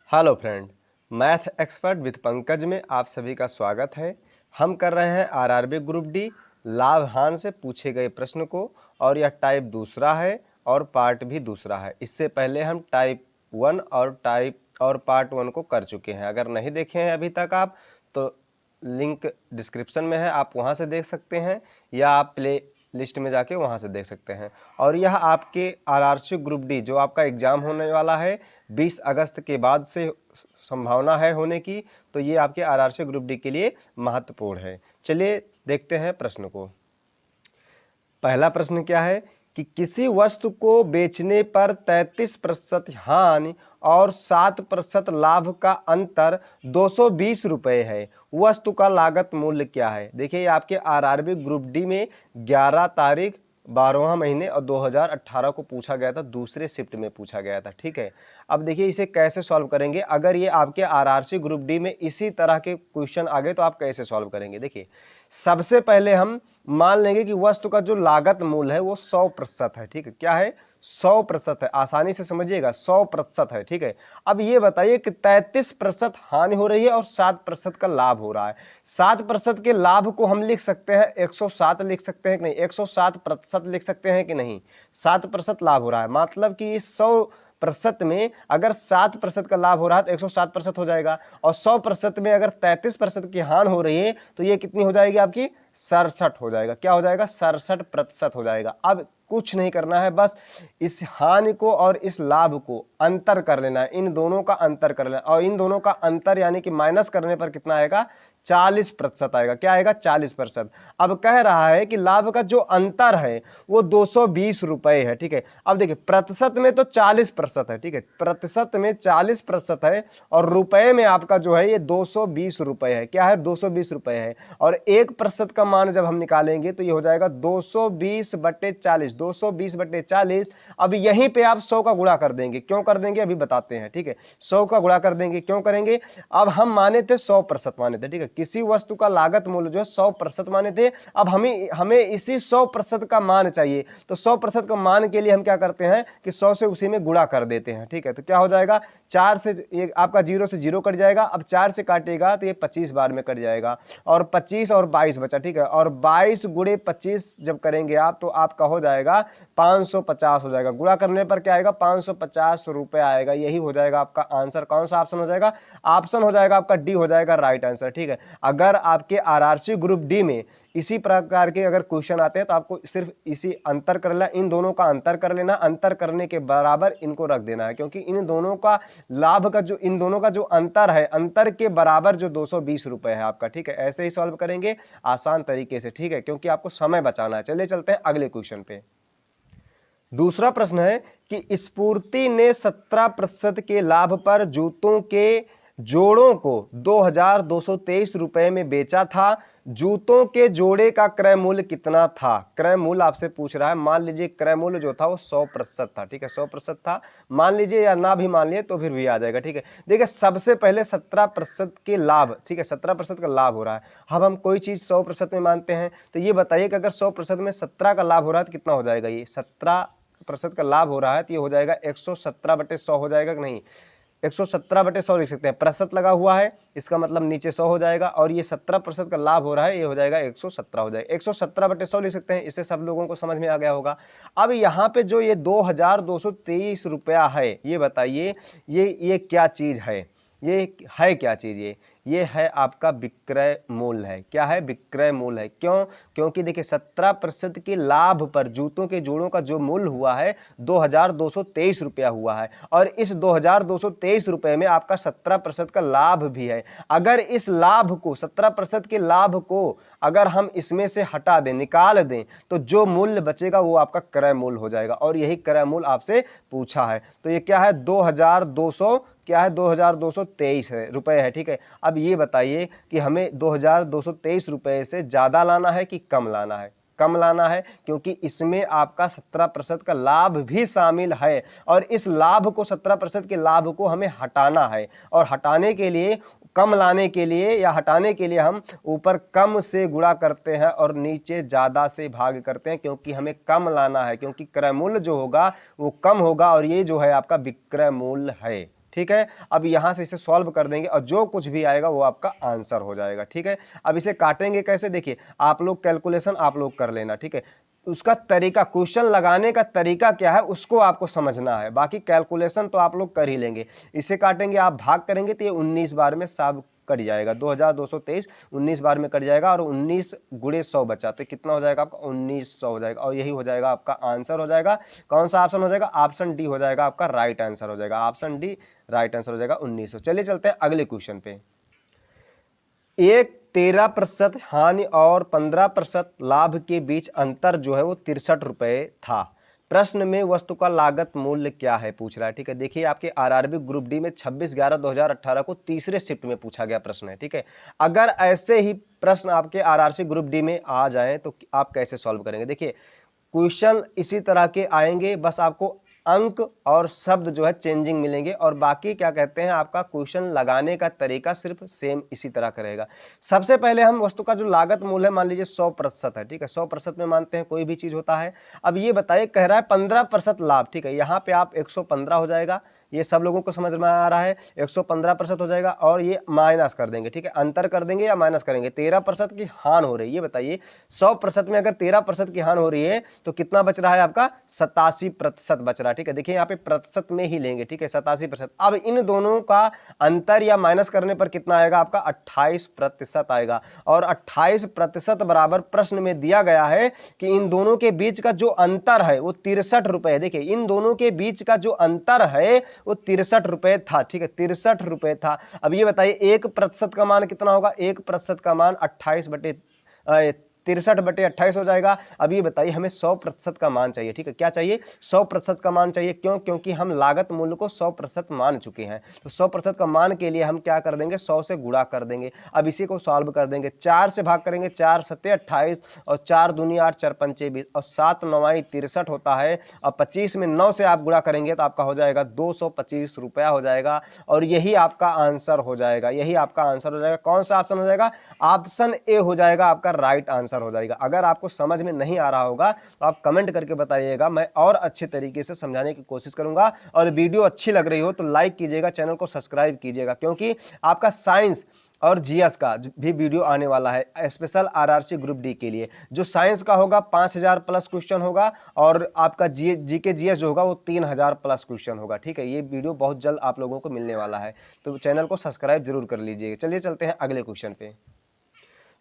Hello friend, math expert with Pankaj में आप सभी का स्वागत है। हम कर रहे हैं आरआरबी ग्रुप डी लाभ हानि से पूछे गए प्रश्न को, और यह टाइप दूसरा है और पार्ट भी दूसरा है। इससे पहले हम टाइप 1 और पार्ट 1 को कर चुके हैं। अगर नहीं देखे हैं अभी तक आप, तो लिंक डिस्क्रिप्शन में है, आप वहां से देख सकते हैं, या आप प्ले लिस्ट में जाके वहां से देख सकते हैं। और यह आपके आरआरसी ग्रुप डी जो आपका एग्ज़ाम होने वाला है 20 अगस्त के बाद से संभावना है होने की, तो ये आपके आरआरसी ग्रुप डी के लिए महत्वपूर्ण है। चलिए देखते हैं प्रश्न को। पहला प्रश्न क्या है कि किसी वस्तु को बेचने पर 33% हानि और 7% लाभ का अंतर 220 रुपये है। वस्तु का लागत मूल्य क्या है? देखिए, ये आपके आरआरबी ग्रुप डी में 11 तारीख 12वां महीने और 2018 को पूछा गया था, दूसरे शिफ्ट में पूछा गया था। ठीक है, अब देखिए इसे कैसे सॉल्व करेंगे। अगर ये आपके आरआरसी ग्रुप डी में इसी तरह के क्वेश्चन आ गए तो आप कैसे सॉल्व करेंगे? देखिए, सबसे पहले हम मान लेंगे कि वस्तु का जो लागत मूल्य है वो 100% है। ठीक है, क्या है? 100% है। आसानी से समझिएगा, 100% है। ठीक है, अब ये बताइए कि 33% हानि हो रही है और 7% का लाभ हो रहा है। 7% के लाभ को हम लिख सकते हैं 107 लिख सकते हैं कि नहीं? 107% लिख सकते हैं कि नहीं? 7% लाभ हो रहा है, मतलब कि इस 100% में अगर 7% का लाभ हो रहा है तो 107% हो जाएगा, और 100% में अगर 33% की हानि हो रही है तो ये कितनी हो जाएगी आपकी? 67 हो जाएगा। क्या हो जाएगा? 67% हो जाएगा। अब कुछ नहीं करना है, बस इस हानि को और इस लाभ को अंतर कर लेना है, इन दोनों का अंतर कर लेना, और इन दोनों का अंतर यानी कि माइनस करने पर कितना आएगा? 40% आएगा। क्या आएगा? 40%। अब कह रहा है कि लाभ का जो अंतर है वो 220 रुपये है। ठीक है, अब देखिए प्रतिशत में तो 40% है। ठीक है, प्रतिशत में 40% है, और रुपए में आपका जो है ये 220 रुपये है। क्या है? 220 रुपये है। और 1% का मान जब हम निकालेंगे तो ये हो जाएगा 220/40। 220/40। अब यहीं पे आप 100 का गुणा कर देंगे। क्यों कर देंगे अभी बताते हैं। ठीक है, 100 का गुणा कर देंगे। क्यों करेंगे? अब हम माने थे 100% माने थे। ठीक है, किसी वस्तु का लागत मूल्य जो है 100% माने थे। अब हमें इसी 100% का मान चाहिए, तो 100% का मान के लिए हम क्या करते हैं कि 100 से उसी में गुणा कर देते हैं। ठीक है, तो क्या हो जाएगा? 4 से ये आपका 0 से 0 कट जाएगा। अब 4 से काटेगा तो ये 25 बार में कट जाएगा, और 25 और 22 बचा। ठीक है, और 22 गुणे 25 जब करेंगे आप तो आपका हो जाएगा 550 हो जाएगा। गुणा करने पर क्या आएगा? 550 रुपये आएगा। यही हो जाएगा आपका आंसर। कौन सा ऑप्शन हो जाएगा? ऑप्शन हो जाएगा आपका डी, हो जाएगा राइट आंसर। ठीक है, अगर आपके आरआरसी ग्रुप डी में इसी प्रकार के अगर क्वेश्चन आते हैं तो आपको सिर्फ इसी अंतर कर लेना, इन दोनों का अंतर कर लेना, अंतर करने के बराबर इनको रख देना है, क्योंकि इन दोनों का लाभ का जो इन दोनों का जो अंतर है, अंतर के बराबर जो 220 रुपये है आपका। ठीक है, ऐसे ही सॉल्व करेंगे आसान तरीके से। ठीक है, क्योंकि आपको समय बचाना है। चलिए चलते हैं अगले क्वेश्चन पे। दूसरा प्रश्न है कि स्फूर्ति ने 17% के लाभ पर जूतों के जोड़ों को 2223 रुपये में बेचा था। जूतों के जोड़े का क्रय मूल्य कितना था? क्रय मूल्य आपसे पूछ रहा है। मान लीजिए क्रय मूल्य जो था वो 100% था। ठीक है, 100% था। मान लीजिए या ना भी मान लिए तो फिर भी आ जाएगा। ठीक है, देखिए सबसे पहले 17% के लाभ। ठीक है, 17% का लाभ हो रहा है। अब हम कोई चीज 100% में मानते हैं, तो ये बताइए कि अगर 100% में 17 का लाभ हो रहा है तो कितना हो जाएगा? ये 17% का लाभ हो रहा है तो ये हो जाएगा 117/100 हो जाएगा कि नहीं? 117/100 लिख सकते हैं। प्रतिशत लगा हुआ है, इसका मतलब नीचे 100 हो जाएगा, और ये 17% का लाभ हो रहा है, ये हो जाएगा 117 हो जाएगा। 117/100 लिख सकते हैं। इससे सब लोगों को समझ में आ गया होगा। अब यहाँ पे जो ये 2223 रुपया है, ये बताइए ये क्या चीज है? ये है क्या चीज? ये है आपका विक्रय मूल्य है। क्या है? विक्रय मूल्य है। क्यों? क्योंकि देखिए 17% के लाभ पर जूतों के जोड़ों का जो मूल्य हुआ है 2223 रुपया हुआ है, और इस 2223 रुपये में आपका 17% का लाभ भी है। अगर इस लाभ को 17% के लाभ को अगर हम इसमें से हटा दें, निकाल दें, तो जो मूल्य बचेगा वो आपका क्रय मूल्य हो जाएगा, और यही क्रय मूल्य आपसे पूछा है। तो ये क्या है? 2200 क्या है? 2223 रुपये है। ठीक है, अब ये बताइए कि हमें 2223 रुपये से ज़्यादा लाना है कि कम लाना है? कम लाना है, क्योंकि इसमें आपका 17% का लाभ भी शामिल है, और इस लाभ को 17% के लाभ को हमें हटाना है, और हटाने के लिए कम लाने के लिए या हटाने के लिए हम ऊपर कम से गुणा करते हैं और नीचे ज़्यादा से भाग करते हैं, क्योंकि हमें कम लाना है, क्योंकि क्रय मूल्य जो होगा वो कम होगा, और ये जो है आपका विक्रय मूल्य है। ठीक है। अब यहाँ से इसे सॉल्व कर देंगे और जो कुछ भी आएगा वो आपका आंसर हो जाएगा, ठीक है। अब इसे काटेंगे कैसे, देखिए आप लोग कैलकुलेशन आप लोग कर लेना, ठीक है। उसका तरीका, क्वेश्चन लगाने का तरीका क्या है उसको आपको समझना है, बाकी कैलकुलेशन तो आप लोग कर ही लेंगे। इसे काटेंगे, आप भाग करेंगे तो ये 19 बार में सब कट जाएगा, 2223 19 बार में कट जाएगा और 19 गुणे 100 बचा तो कितना हो जाएगा आपका 1900 हो जाएगा और यही हो जाएगा आपका आंसर हो जाएगा। कौन सा ऑप्शन हो जाएगा, ऑप्शन डी हो जाएगा आपका राइट आंसर हो जाएगा, ऑप्शन डी राइट आंसर हो जाएगा 1900। चलिए चलते हैं अगले क्वेश्चन पे। एक 13% हानि और 15% लाभ के बीच अंतर जो है वो 63 रुपये था। प्रश्न में वस्तु का लागत मूल्य क्या है पूछ रहा है, ठीक है। देखिए आपके आरआरबी ग्रुप डी में 26/11/2018 को तीसरे शिफ्ट में पूछा गया प्रश्न है, ठीक है। अगर ऐसे ही प्रश्न आपके आरआरसी ग्रुप डी में आ जाए तो आप कैसे सॉल्व करेंगे। देखिए क्वेश्चन इसी तरह के आएंगे, बस आपको अंक और शब्द जो है चेंजिंग मिलेंगे और बाकी क्या कहते हैं आपका क्वेश्चन लगाने का तरीका सिर्फ सेम इसी तरह का रहेगा। सबसे पहले हम वस्तु का जो लागत मूल्य है मान लीजिए 100% है, ठीक है। 100% में मानते हैं कोई भी चीज होता है। अब ये बताइए कह रहा है 15% लाभ, ठीक है। यहाँ पे आप 115 हो जाएगा, ये सब लोगों को समझ में आ रहा है। 115% हो जाएगा और ये माइनस कर देंगे, ठीक है। अंतर कर देंगे या माइनस करेंगे। 13% की हानि हो रही है, ये बताइए 100% में अगर 13% की हानि हो रही है तो कितना बच रहा है आपका 87% बच रहा है, ठीक है। देखिए यहाँ पे प्रतिशत में ही लेंगे, ठीक है, 87%। अब इन दोनों का अंतर या माइनस करने पर कितना आएगा आपका 28% आएगा और 28% बराबर प्रश्न में दिया गया है कि इन दोनों के बीच का जो अंतर है वो 63 रुपए है। देखिए इन दोनों के बीच का जो अंतर है वो 63 रुपए था, ठीक है, 63 रुपए था। अब ये बताइए 1% का मान कितना होगा, 1% का मान 63/28 हो जाएगा। अब ये बताइए हमें 100% का मान चाहिए, ठीक है। क्या चाहिए, 100% का मान चाहिए। क्यों, क्योंकि हम लागत मूल्य को 100% मान चुके हैं। तो 100% का मान के लिए हम क्या कर देंगे, 100 से गुणा कर देंगे। अब इसी को सॉल्व कर देंगे, 4 से भाग करेंगे, 4 सत्ते 28 और 4 दूनी 8 4 पंचे 20 और 7 नवाई 63 होता है और 25 में 9 से आप गुणा करेंगे तो आपका हो जाएगा 225 रुपया हो जाएगा और यही आपका आंसर हो जाएगा, यही आपका आंसर हो जाएगा। कौन सा ऑप्शन हो जाएगा, ऑप्शन ए हो जाएगा आपका राइट आंसर हो जाएगा। अगर आपको समझ में नहीं आ रहा होगा तो आप कमेंट करके बताइएगा, मैं और अच्छे तरीके से समझाने की कोशिश करूंगा। और वीडियो अच्छी लग रही हो तो लाइक कीजिएगा, चैनल को सब्सक्राइब कीजिएगा, क्योंकि आपका साइंस और जीएस का भी वीडियो आने वाला है स्पेशल आरआरसी ग्रुप डी के लिए। जो साइंस का होगा 5000 प्लस क्वेश्चन होगा और आपका जीके जीएस जो होगा वो 3000 प्लस क्वेश्चन होगा, ठीक है। ये वीडियो बहुत जल्द आप लोगों को मिलने वाला है, तो चैनल को सब्सक्राइब जरूर कर लीजिएगा। चलिए चलते हैं अगले क्वेश्चन पे।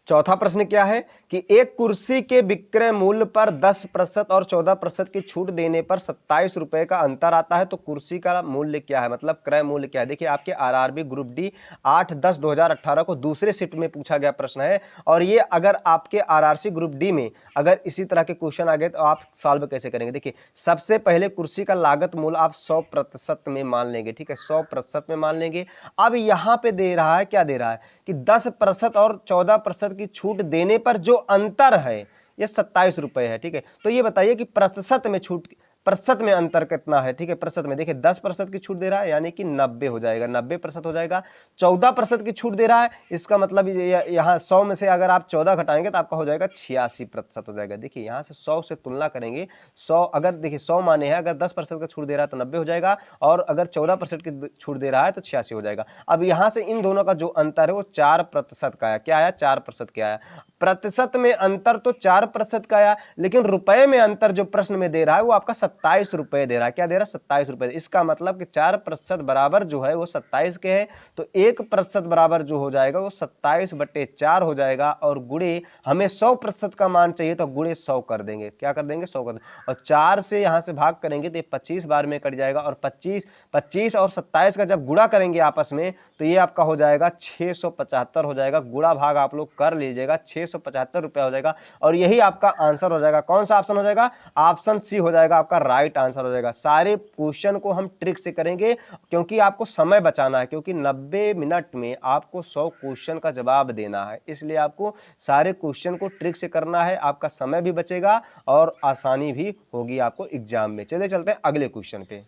चौथा प्रश्न क्या है कि एक कुर्सी के विक्रय मूल्य पर 10% और 14% की छूट देने पर 27 रुपए का अंतर आता है, तो कुर्सी का मूल्य क्या है, मतलब क्रय मूल्य क्या है। देखिए आपके आरआरबी ग्रुप डी 8/10/2018 को दूसरे शिफ्ट में पूछा गया प्रश्न है और ये अगर आपके आरआरसी ग्रुप डी में अगर इसी तरह के क्वेश्चन आ गए तो आप सॉल्व कैसे करेंगे। देखिए सबसे पहले कुर्सी का लागत मूल्य आप 100% में मान लेंगे, ठीक है, 100% में मान लेंगे। अब यहाँ पे दे रहा है, क्या दे रहा है कि 10% और 14% की छूट देने पर जो अंतर है ये 27 रुपए है, ठीक है। तो ये बताइए कि प्रतिशत में छूट, प्रतिशत में अंतर कितना है, ठीक है। प्रतिशत में देखिए 10% की छूट दे रहा है यानी कि 90 हो जाएगा, 90% हो जाएगा। 14% की छूट दे रहा है, इसका मतलब यहाँ 100 में से अगर आप 14 घटाएंगे तो आपका हो जाएगा 86% हो जाएगा। देखिए यहाँ से 100 से तुलना करेंगे, 100 अगर देखिए 100 माने हैं, अगर 10% का छूट दे रहा है तो 90 हो जाएगा और अगर 14% की छूट दे रहा है तो 86 हो जाएगा। अब यहाँ से इन दोनों का जो अंतर है वो 4% का आया। क्या आया, 4% का आया। प्रतिशत में अंतर तो 4% का आया, लेकिन रुपए में अंतर जो प्रश्न में दे रहा है वो आपका 27 रुपए दे रहा है। क्या दे रहा है, 27 रुपए। इसका मतलब कि 4% बराबर जो है वो 27 के है, तो 1% बराबर जो हो जाएगा वो 27/4 हो जाएगा और गुणे हमें 100% का मान चाहिए तो गुणे 100 कर देंगे। क्या कर देंगे, 100 कर देंगे और 4 से यहां से भाग करेंगे तो 25 बार में कट जाएगा और 25 और 27 का जब गुणा करेंगे आपस में तो ये आपका हो जाएगा 675 हो जाएगा। गुणा भाग आप लोग कर लीजिएगा, 675 रुपया हो जाएगा और यही आपका आंसर हो जाएगा। कौन सा ऑप्शन हो जाएगा, ऑप्शन सी हो जाएगा आपका राइट आंसर हो जाएगा। सारे क्वेश्चन को हम ट्रिक से करेंगे क्योंकि आपको समय बचाना है, क्योंकि 90 मिनट में आपको 100 क्वेश्चन का जवाब देना है, इसलिए आपको सारे क्वेश्चन को ट्रिक से करना है। आपका समय भी बचेगा और आसानी भी होगी आपको एग्जाम में। चलिए चलते हैं अगले क्वेश्चन पे।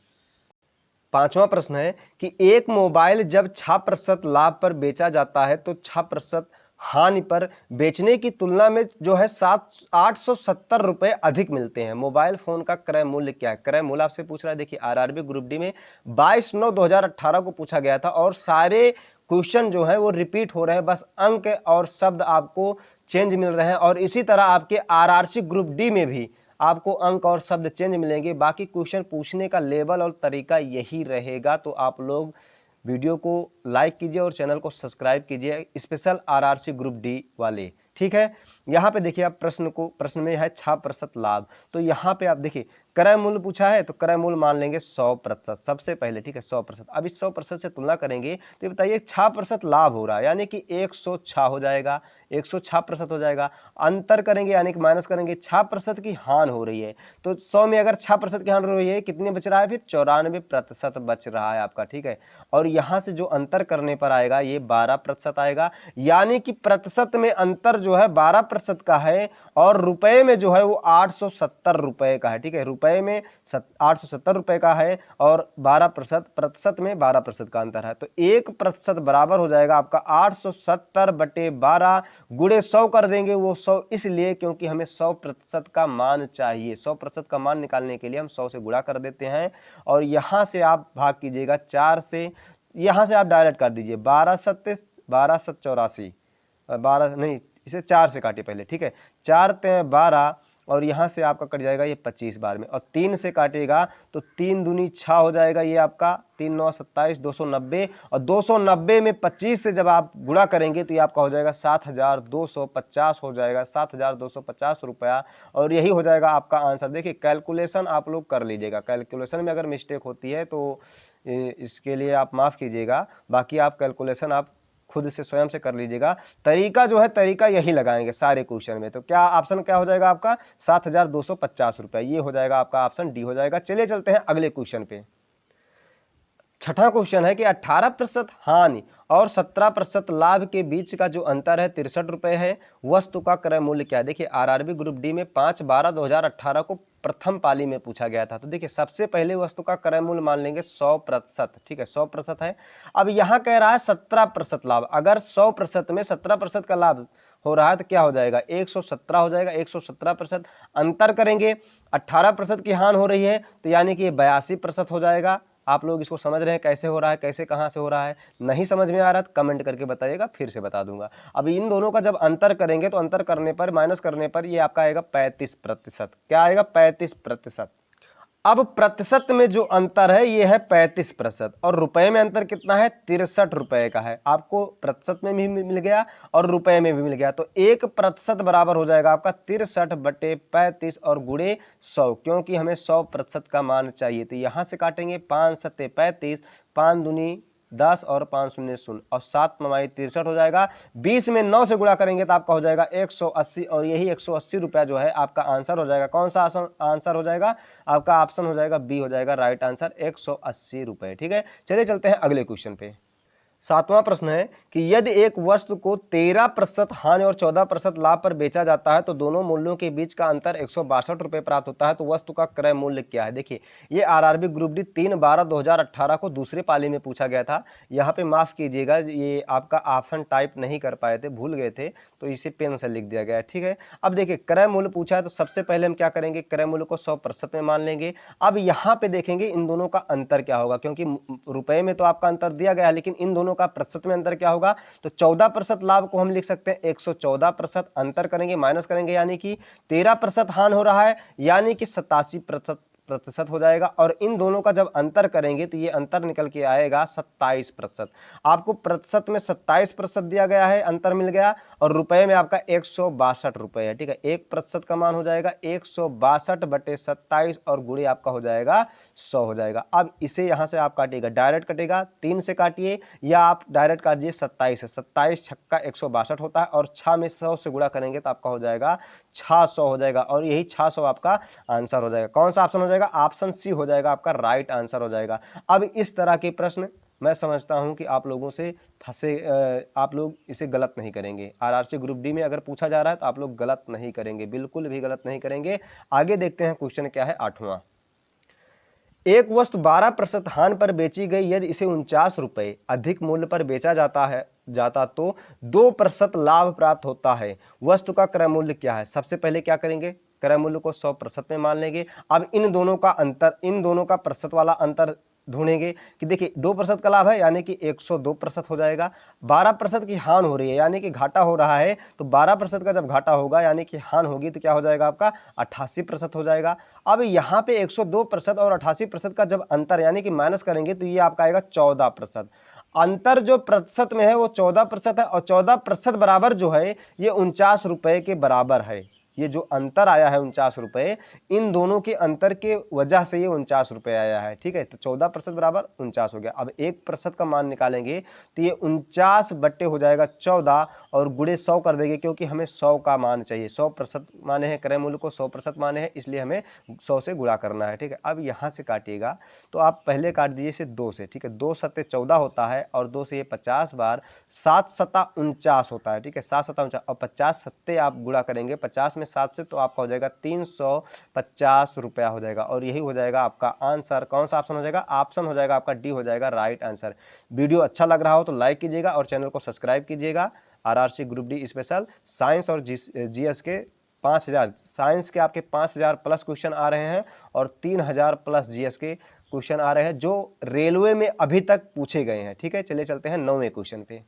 पांचवा प्रश्न है कि एक मोबाइल जब 6% लाभ पर बेचा जाता है तो 6% हानि पर बेचने की तुलना में जो है 870 रुपये अधिक मिलते हैं। मोबाइल फ़ोन का क्रय मूल्य क्या है? क्रय मूल्य आपसे पूछ रहा है। देखिए आरआरबी ग्रुप डी में 22/9/2018 को पूछा गया था और सारे क्वेश्चन जो है वो रिपीट हो रहे हैं, बस अंक और शब्द आपको चेंज मिल रहे हैं। और इसी तरह आपके आरआरसी ग्रुप डी में भी आपको अंक और शब्द चेंज मिलेंगे। बाकी क्वेश्चन पूछने का लेवल और तरीका यही रहेगा। तो आप लोग वीडियो को लाइक कीजिए और चैनल को सब्सक्राइब कीजिए, स्पेशल आरआरसी ग्रुप डी वाले। ठीक है, यहाँ पे देखिए आप प्रश्न में है 6% लाभ। तो यहाँ पे आप देखिए क्रय मूल्य पूछा है तो क्रय मूल्य मान लेंगे 100% सबसे पहले। ठीक है, 100%। अब इस 100% से तुलना करेंगे तो ये बताइए 6% लाभ हो रहा है, यानी कि 106 हो जाएगा, 106% हो जाएगा। अंतर करेंगे यानी कि माइनस करेंगे, 6% की हानि हो रही है। तो 100 में अगर 6% की हानि हो रही है, कितने बच रहा है? फिर 94% बच रहा है आपका। ठीक है, और यहाँ से जो अंतर करने पर आएगा ये 12% आएगा, यानी कि प्रतिशत में अंतर जो है 12% का है और रुपए में जो है वो 870 रुपए का है। ठीक है, रुपए में 870 रुपए का है और 12% प्रतिशत में 12% का अंतर है। तो 1% बराबर हो जाएगा आपका 870/12 गुणे 100 कर देंगे। वो 100 इसलिए क्योंकि हमें 100% का मान चाहिए। 100% का मान निकालने के लिए हम 100 से गुणा कर देते हैं और यहाँ से आप भाग कीजिएगा 4 से, यहाँ से आप डायरेक्ट कर दीजिए 12 सत्ते 12 सत 84, 12 नहीं, इसे 4 से काटिए पहले। ठीक है, 4 ते 12 और यहाँ से आपका कट जाएगा ये 25 बार में, और 3 से काटिएगा तो 3 दूनी 6 हो जाएगा ये आपका, 3 9 27 290, और 290 में 25 से जब आप गुणा करेंगे तो ये आपका हो जाएगा 7250 हो जाएगा, 7250 रुपया। और यही हो जाएगा आपका आंसर। देखिए कैलकुलेशन आप लोग कर लीजिएगा, कैलकुलेशन में अगर मिस्टेक होती है तो इसके लिए आप माफ़ कीजिएगा, बाकी आप कैलकुलेशन आप खुद से स्वयं से कर लीजिएगा। तरीका जो है तरीका यही लगाएंगे सारे क्वेश्चन में। तो क्या ऑप्शन क्या हो जाएगा आपका? 7250 रुपये, ये हो जाएगा आपका ऑप्शन डी हो जाएगा। चलिए चलते हैं अगले क्वेश्चन पे। छठा क्वेश्चन है कि 18% हानि और 17% लाभ के बीच का जो अंतर है 63 रुपये है, वस्तु का क्रय मूल्य क्या है? देखिए आरआरबी ग्रुप डी में 5/12/2018 को प्रथम पाली में पूछा गया था। तो देखिए सबसे पहले वस्तु का क्रय मूल्य मान लेंगे 100%। ठीक है, 100% है। अब यहाँ कह रहा है 17% लाभ। अगर 100% में 17% का लाभ हो रहा है तो क्या हो जाएगा? 117 हो जाएगा। 117% अंतर करेंगे, 18% की हानि हो रही है तो यानी कि ये 82% हो जाएगा। आप लोग इसको समझ रहे हैं कैसे हो रहा है, कैसे कहाँ से हो रहा है? नहीं समझ में आ रहा है तो कमेंट करके बताइएगा, फिर से बता दूंगा। अब इन दोनों का जब अंतर करेंगे तो अंतर करने पर माइनस करने पर ये आपका आएगा 35%। क्या आएगा? 35%। अब प्रतिशत में जो अंतर है ये है 35% और रुपए में अंतर कितना है? 63 रुपए का है। आपको प्रतिशत में भी मिल गया और रुपए में भी मिल गया। तो 1% बराबर हो जाएगा आपका 63/35 और गुणे 100, क्योंकि हमें 100% का मान चाहिए। तो यहाँ से काटेंगे 5 सत्ते 35, 5 दूनी 10 और 5 शून्य 0 और 7 9 63 हो जाएगा। 20 में 9 से गुणा करेंगे तो आपका हो जाएगा 180 और यही 180 रुपया जो है आपका आंसर हो जाएगा। कौन सा आंसर हो जाएगा? आपका ऑप्शन हो जाएगा बी हो जाएगा राइट आंसर, 180 रुपये। ठीक है, चलिए चलते हैं अगले क्वेश्चन पे। सातवां प्रश्न है कि यदि एक वस्तु को 13% हानि और 14% लाभ पर बेचा जाता है तो दोनों मूल्यों के बीच का अंतर 162 रुपये प्राप्त होता है, तो वस्तु का क्रय मूल्य क्या है? देखिए ये आरआरबी ग्रुप डी 3/12/2018 को दूसरे पाली में पूछा गया था। यहाँ पे माफ़ कीजिएगा, ये आपका ऑप्शन टाइप नहीं कर पाए थे, भूल गए थे, तो इसे पेन से लिख दिया गया है। ठीक है, अब देखिए क्रय मूल्य पूछा है तो सबसे पहले हम क्या करेंगे? क्रय मूल्य को 100% में मान लेंगे। अब यहाँ पे देखेंगे इन दोनों का अंतर क्या होगा, क्योंकि रुपए में तो आपका अंतर दिया गया है, लेकिन इन दोनों का प्रतिशत में अंतर क्या होगा? तो 14% लाभ को हम लिख सकते हैं 114%, अंतर करेंगे माइनस करेंगे यानी कि 13% हानि हो रहा है, यानी कि 87% हो जाएगा। और इन दोनों का जब अंतर करेंगे तो ये अंतर निकल के आएगा 27%। आपको प्रतिशत में 27% दिया गया है, अंतर मिल गया, और रुपए में आपका 162 रुपये है। ठीक है, 1% का मान हो जाएगा 162/27 और गुणे आपका हो जाएगा 100 हो जाएगा। अब इसे यहाँ से आप काटिएगा, डायरेक्ट कटेगा, 3 से काटिए या आप डायरेक्ट काटिए 27 से। 27 छक्का 162 होता है और 6 में 100 से गुणा करेंगे तो आपका हो जाएगा 600 हो जाएगा, और यही 600 आपका आंसर हो जाएगा। कौन सा ऑप्शन हो जाएगा? ऑप्शन सी हो जाएगा आपका राइट आंसर हो जाएगा। अब इस तरह के प्रश्न मैं समझता हूं कि आप लोगों से फंसे, आप लोग इसे गलत नहीं करेंगे। आरआरसी ग्रुप डी में अगर पूछा जा रहा है तो आप लोग गलत नहीं करेंगे, बिल्कुल भी गलत नहीं करेंगे। आगे देखते हैं क्वेश्चन क्या है, 8वां। एक वस्तु 12% हानि पर बेची गई, यदि इसे 49 रुपये अधिक मूल्य पर बेचा जाता है जाता तो 2% लाभ प्राप्त होता है। वस्तु का क्रय मूल्य क्या है? सबसे पहले क्या करेंगे, क्रय मूल्य को 100% में मान लेंगे। अब इन दोनों का अंतर, इन दोनों का प्रतिशत वाला अंतर ढूंढेंगे कि देखिए 2% का लाभ है यानी कि 102% हो जाएगा। 12% की हानि हो रही है यानी कि घाटा हो रहा है, तो 12% का जब घाटा होगा यानी कि हानि होगी तो क्या हो जाएगा आपका 88% हो जाएगा। अब यहाँ पे 102% और 88% का जब अंतर यानी कि माइनस करेंगे तो ये आपका आएगा 14%। अंतर जो प्रतिशत में है वो 14% है और 14% बराबर जो है ये 49 रुपए के बराबर है। ये जो अंतर आया है 49 रुपए, इन दोनों के अंतर के वजह से ये 49 रुपए आया है। ठीक है, तो 14% बराबर 49 हो गया। अब 1% का मान निकालेंगे तो ये 49 बट्टे हो जाएगा 14 और गुणे 100 कर देंगे क्योंकि हमें 100 का मान चाहिए। 100% माने हैं क्रय मूल्य को, 100% माने हैं, इसलिए हमें 100 से गुणा करना है। ठीक है, अब यहाँ से काटिएगा तो आप पहले काट दीजिए इसे 2 से। ठीक है, 2 सत्ते 14 होता है और 2 से ये 50 बार, 7 सत्ता 49 होता है। ठीक है, 7 सत्ता 49 और 50 सत्ते आप गुणा करेंगे 50 में 7 से तो आपका हो जाएगा 350 रुपया हो जाएगा। और यही हो जाएगा आपका आंसर। कौन सा ऑप्शन हो जाएगा? ऑप्शन हो जाएगा आपका डी हो जाएगा राइट आंसर। वीडियो अच्छा लग रहा हो तो लाइक कीजिएगा और चैनल को सब्सक्राइब कीजिएगा। RRC group D special science और जीएस के 5000, साइंस के आपके 5000 प्लस क्वेश्चन आ रहे हैं और 3000 प्लस जीएस के क्वेश्चन आ रहे हैं जो रेलवे में अभी तक पूछे गए हैं। ठीक है, चलिए चलते हैं 9वें क्वेश्चन पे।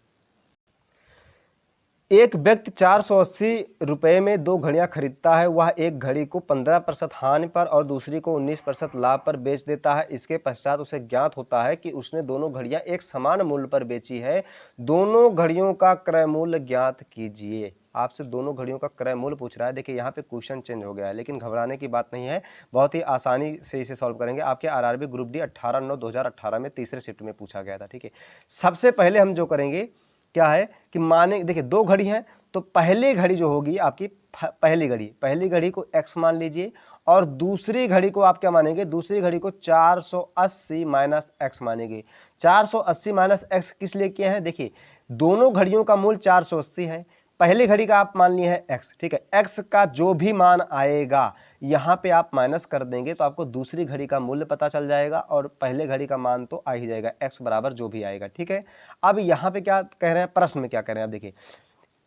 एक व्यक्ति 480 रुपये में 2 घड़ियां खरीदता है। वह एक घड़ी को 15% हानि पर और दूसरी को 19% लाभ पर बेच देता है। इसके पश्चात उसे ज्ञात होता है कि उसने दोनों घड़ियां एक समान मूल्य पर बेची है। दोनों घड़ियों का क्रय मूल्य ज्ञात कीजिए। आपसे दोनों घड़ियों का क्रय मूल्य पूछ रहा है। देखिए यहाँ पे क्वेश्चन चेंज हो गया है, लेकिन घबराने की बात नहीं है, बहुत ही आसानी से इसे सॉल्व करेंगे। आपके आरआरबी ग्रुप डी 18/9/2018 में तीसरे शिफ्ट में पूछा गया था। ठीक है, सबसे पहले हम जो करेंगे क्या है कि माने, देखिए 2 घड़ी हैं तो पहली घड़ी जो होगी आपकी पहली घड़ी को x मान लीजिए और दूसरी घड़ी को आप क्या मानेंगे? दूसरी घड़ी को 480 माइनस एक्स मानेंगे। 480 माइनस एक्स किस लिए किए हैं? देखिए दोनों घड़ियों का मूल्य 480 है, पहली घड़ी का आप मान लिए हैं x। ठीक है, x का जो भी मान आएगा यहाँ पे आप माइनस कर देंगे तो आपको दूसरी घड़ी का मूल्य पता चल जाएगा और पहले घड़ी का मान तो आ ही जाएगा, x बराबर जो भी आएगा। ठीक है, अब यहाँ पे क्या कह रहे हैं, प्रश्न में क्या कह रहे हैं आप देखिए,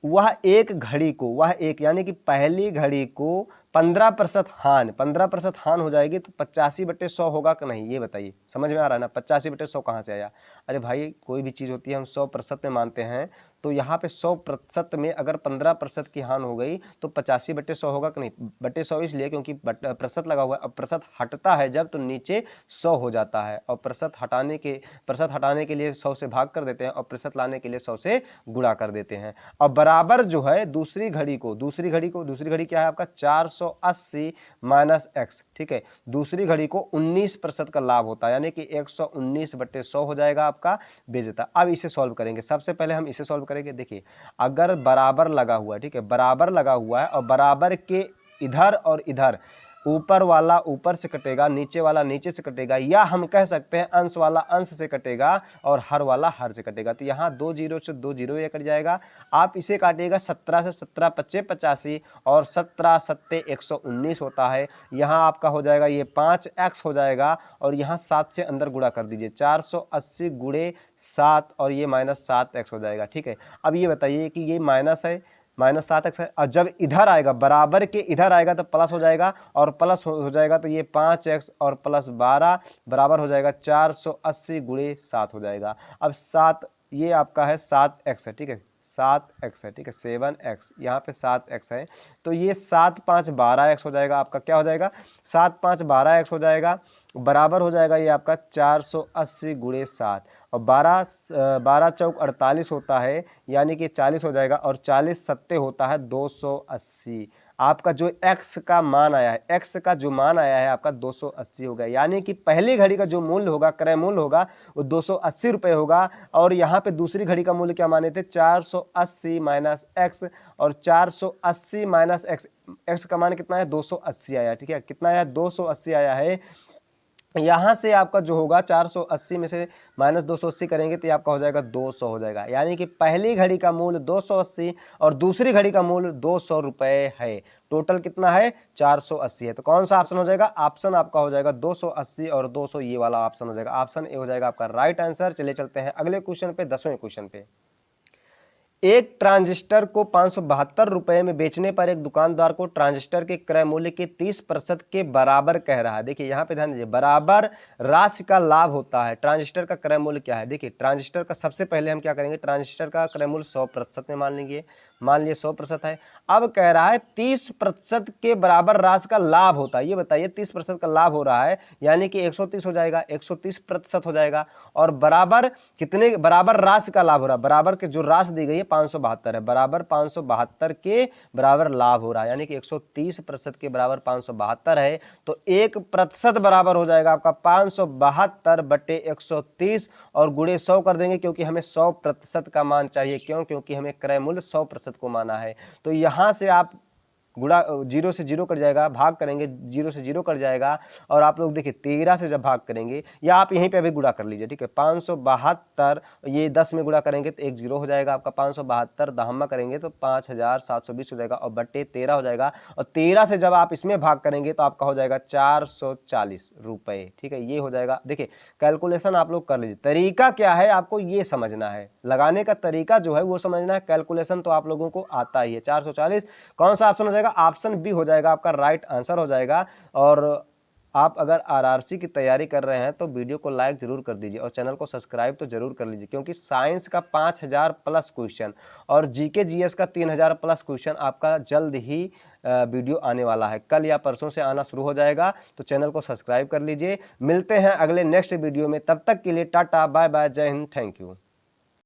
वह एक घड़ी को, वह एक यानी कि पहली घड़ी को 15% हानि, 15% हानि हो जाएगी तो 85/100 होगा कि नहीं, ये बताइए। समझ में आ रहा है ना? 85/100 कहाँ से आया? अरे भाई कोई भी चीज़ होती है हम 100% में मानते हैं, तो यहाँ पे 100% में अगर 15% की हानि हो गई तो 85/100 होगा कि नहीं? 100 इसलिए क्योंकि प्रतिशत लगा हुआ है। अब प्रतिशत हटता है जब तो नीचे 100 हो जाता है और प्रतिशत हटाने के लिए 100 से भाग कर देते हैं और प्रतिशत लाने के लिए 100 से गुणा कर देते हैं। अब बराबर जो है दूसरी घड़ी क्या है आपका 480 माइनस एक्स। ठीक है, दूसरी घड़ी को 19% का लाभ होता है यानी कि 119/100 हो जाएगा आपका बेचता। अब इसे सॉल्व करेंगे। सबसे पहले हम इसे सॉल्व करेंगे। देखिए अगर बराबर लगा हुआ है, ठीक है, बराबर लगा हुआ है और बराबर के इधर और इधर, ऊपर वाला ऊपर से कटेगा, नीचे वाला नीचे से कटेगा, या हम कह सकते हैं अंश वाला अंश से कटेगा और हर वाला हर से कटेगा। तो यहाँ 2 जीरो से 2 जीरो ये कट जाएगा। आप इसे काटिएगा 17 से 17 पच्चे 85 और 17 सत्ते 119 होता है। यहाँ आपका हो जाएगा ये 5x हो जाएगा और यहाँ 7 से अंदर गुणा कर दीजिए, 480 गुणे 7 और ये माइनस 7x हो जाएगा। ठीक है, अब ये बताइए कि ये माइनस है, माइनस 7x है और जब इधर आएगा बराबर के इधर आएगा तो प्लस हो जाएगा और प्लस हो जाएगा तो ये 5x और प्लस 12 बराबर हो जाएगा 480 गुणे 7 हो जाएगा। अब 7 ये आपका है 7x है। ठीक है, 7x है। ठीक है, 7x, यहाँ पे 7x है तो ये 7 5 12x हो जाएगा। आपका क्या हो जाएगा? 7 5 12x हो जाएगा, बराबर हो जाएगा ये आपका 480 गुणे 7 और 12 चौक 48 होता है यानी कि 40 हो जाएगा और 40 सत्ते होता है 280। आपका जो x का मान आया है, x का जो मान आया है आपका 280 होगा, यानी कि पहली घड़ी का जो मूल्य होगा, क्रय मूल्य होगा वो 280 रुपये होगा। और यहाँ पे दूसरी घड़ी का मूल्य क्या माने थे? 480 माइनस एक्स और 480 माइनस एक्स, एक्स का मान कितना है? 280 आया। ठीक है, कितना आया? 280 आया है। यहाँ से आपका जो होगा 480 में से माइनस 280 करेंगे तो आपका हो जाएगा 200 हो जाएगा, यानी कि पहली घड़ी का मूल्य 280 और दूसरी घड़ी का मूल्य 200 रुपये है। टोटल कितना है? 480 है। तो कौन सा ऑप्शन हो जाएगा? ऑप्शन आपका हो जाएगा 280 और 200, ये वाला ऑप्शन हो जाएगा। ऑप्शन ए हो जाएगा आपका राइट आंसर। चलिए चलते हैं अगले क्वेश्चन पे, 10वें क्वेश्चन पे। एक ट्रांजिस्टर को 572 रुपये में बेचने पर एक दुकानदार को ट्रांजिस्टर के क्रय मूल्य के 30% के बराबर कह रहा है। देखिए यहाँ पे ध्यान दीजिए, बराबर राशि का लाभ होता है। ट्रांजिस्टर का क्रय मूल्य क्या है? देखिए ट्रांजिस्टर का सबसे पहले हम क्या करेंगे, ट्रांजिस्टर का क्रय मूल्य 100% में मान लिए 100% है। अब कह रहा है 30% के बराबर राशि का लाभ होता है। ये बताइए 30% का लाभ हो रहा है, यानी कि 130 हो जाएगा, 130% हो जाएगा। और बराबर कितने, बराबर राशि का लाभ हो रहा है, बराबर के जो राशि दी गई है 572 है, बराबर 572 के बराबर लाभ हो रहा है, यानी कि 130% के बराबर 572 है। तो 1% बराबर हो जाएगा आपका 572 बटे 130 और गुणे 100 कर देंगे, क्योंकि हमें 100% का मान चाहिए। क्यों? क्योंकि हमें क्रय मूल्य 100% को माना है। तो यहाँ से आप गुणा, 0 से 0 कट जाएगा, भाग करेंगे 0 से 0 कट जाएगा। और आप लोग देखिए 13 से जब भाग करेंगे, या आप यहीं पे अभी गुणा कर लीजिए, ठीक है। 572 ये 10 में गुणा करेंगे तो 1 0 हो जाएगा आपका, 572 दहम्मा करेंगे तो 5720 हो जाएगा और बट्टे 13 हो जाएगा। और 13 से जब आप इसमें भाग करेंगे तो आपका हो जाएगा 440 रुपये, ठीक है। ये हो जाएगा। देखिए कैलकुलेशन आप लोग कर लीजिए, तरीका क्या है आपको ये समझना है, लगाने का तरीका जो है वो समझना है। कैलकुलेशन तो आप लोगों को आता ही है। 440 कौन सा ऑप्शन हो जाएगा? ऑप्शन बी हो जाएगा, आपका राइट आंसर हो जाएगा। और आप अगर आरआरसी की तैयारी कर रहे हैं तो वीडियो को लाइक जरूर कर दीजिए और चैनल को सब्सक्राइब तो जरूर कर लीजिए, क्योंकि साइंस का 5000 प्लस क्वेश्चन और जीके जीएस का 3000 प्लस क्वेश्चन आपका जल्द ही वीडियो आने वाला है। कल या परसों से आना शुरू हो जाएगा, तो चैनल को सब्सक्राइब कर लीजिए। मिलते हैं अगले नेक्स्ट वीडियो में, तब तक के लिए टाटा बाय बाय, जय हिंद, थैंक यू।